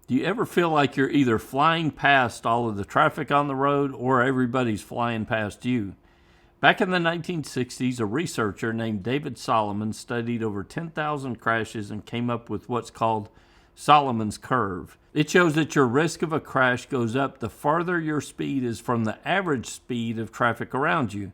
Do you ever feel like you're either flying past all of the traffic on the road or everybody's flying past you? Back in the 1960s, a researcher named David Solomon studied over 10,000 crashes and came up with what's called Solomon's curve. It shows that your risk of a crash goes up the farther your speed is from the average speed of traffic around you.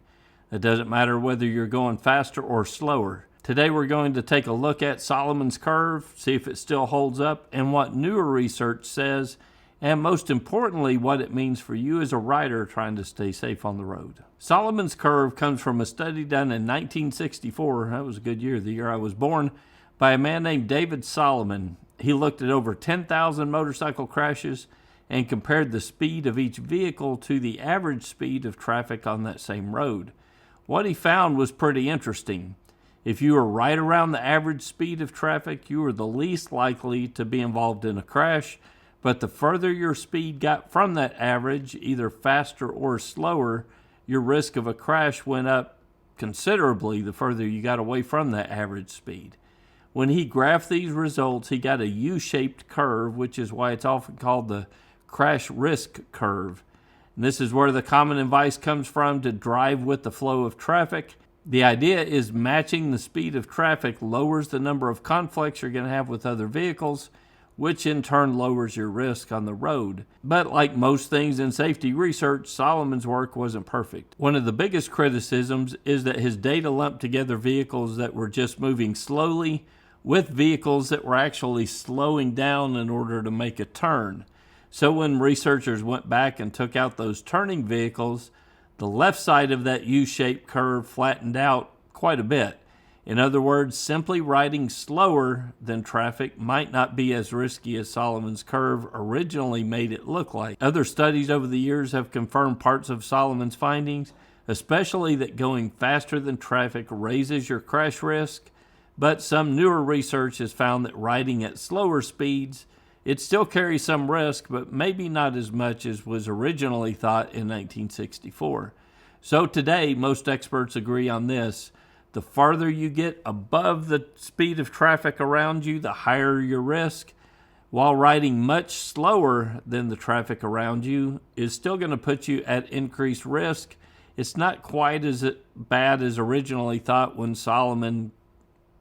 It doesn't matter whether you're going faster or slower. Today we're going to take a look at Solomon's curve, see if it still holds up, and what newer research says, and most importantly, what it means for you as a rider trying to stay safe on the road. Solomon's curve comes from a study done in 1964, that was a good year, the year I was born, by a man named David Solomon. He looked at over 10,000 motorcycle crashes and compared the speed of each vehicle to the average speed of traffic on that same road. What he found was pretty interesting. If you were right around the average speed of traffic, you were the least likely to be involved in a crash, but the further your speed got from that average, either faster or slower, your risk of a crash went up considerably the further you got away from that average speed. When he graphed these results, he got a U-shaped curve, which is why it's often called the crash risk curve. And this is where the common advice comes from to drive with the flow of traffic. The idea is matching the speed of traffic lowers the number of conflicts you're going to have with other vehicles, which in turn lowers your risk on the road. But like most things in safety research, Solomon's work wasn't perfect. One of the biggest criticisms is that his data lumped together vehicles that were just moving slowly with vehicles that were actually slowing down in order to make a turn. So when researchers went back and took out those turning vehicles, the left side of that U-shaped curve flattened out quite a bit. In other words, simply riding slower than traffic might not be as risky as Solomon's curve originally made it look like. Other studies over the years have confirmed parts of Solomon's findings, especially that going faster than traffic raises your crash risk, but some newer research has found that riding at slower speeds, it still carries some risk, but maybe not as much as was originally thought in 1964. So today, most experts agree on this. The farther you get above the speed of traffic around you, the higher your risk. While riding much slower than the traffic around you is still going to put you at increased risk. It's not quite as bad as originally thought when Solomon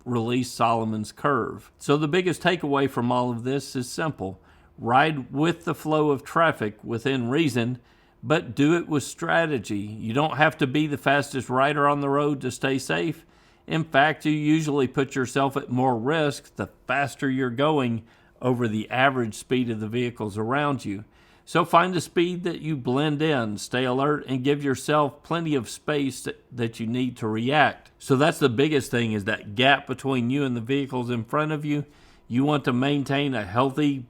release Solomon's curve. So the biggest takeaway from all of this is simple. Ride with the flow of traffic within reason, but do it with strategy. You don't have to be the fastest rider on the road to stay safe. In fact, you usually put yourself at more risk the faster you're going over the average speed of the vehicles around you. So find a speed that you blend in, stay alert, and give yourself plenty of space that you need to react. So that's the biggest thing, is that gap between you and the vehicles in front of you. You want to maintain a healthy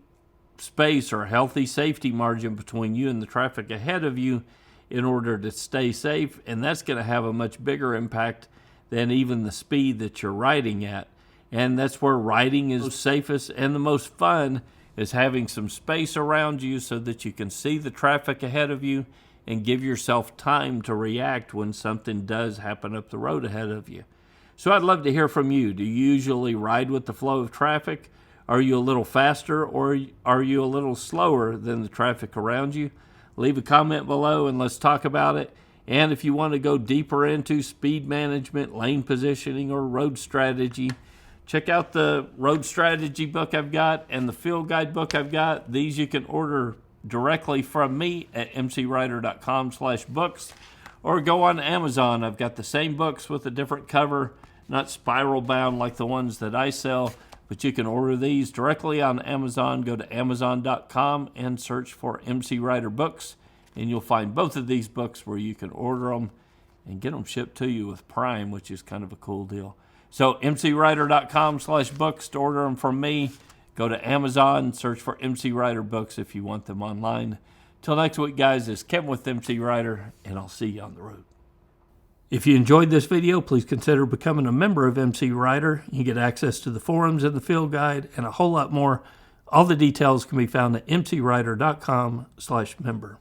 space or healthy safety margin between you and the traffic ahead of you in order to stay safe, and that's going to have a much bigger impact than even the speed that you're riding at. And that's where riding is safest and the most fun, is having some space around you so that you can see the traffic ahead of you and give yourself time to react when something does happen up the road ahead of you. So I'd love to hear from you. Do you usually ride with the flow of traffic? Are you a little faster, or are you a little slower than the traffic around you? Leave a comment below and let's talk about it. And if you want to go deeper into speed management, lane positioning, or road strategy, check out the road strategy book I've got and the field guide book I've got. These you can order directly from me at MCrider.com/books, or go on Amazon. I've got the same books with a different cover, not spiral bound like the ones that I sell, but you can order these directly on Amazon. Go to Amazon.com and search for MCrider books, and you'll find both of these books where you can order them and get them shipped to you with Prime, which is kind of a cool deal. So MCrider.com/books to order them from me. Go to Amazon, search for MCrider books if you want them online. Till next week, guys, this is Kevin with MCrider, and I'll see you on the road. If you enjoyed this video, please consider becoming a member of MCrider. You get access to the forums and the field guide and a whole lot more. All the details can be found at MCrider.com/member.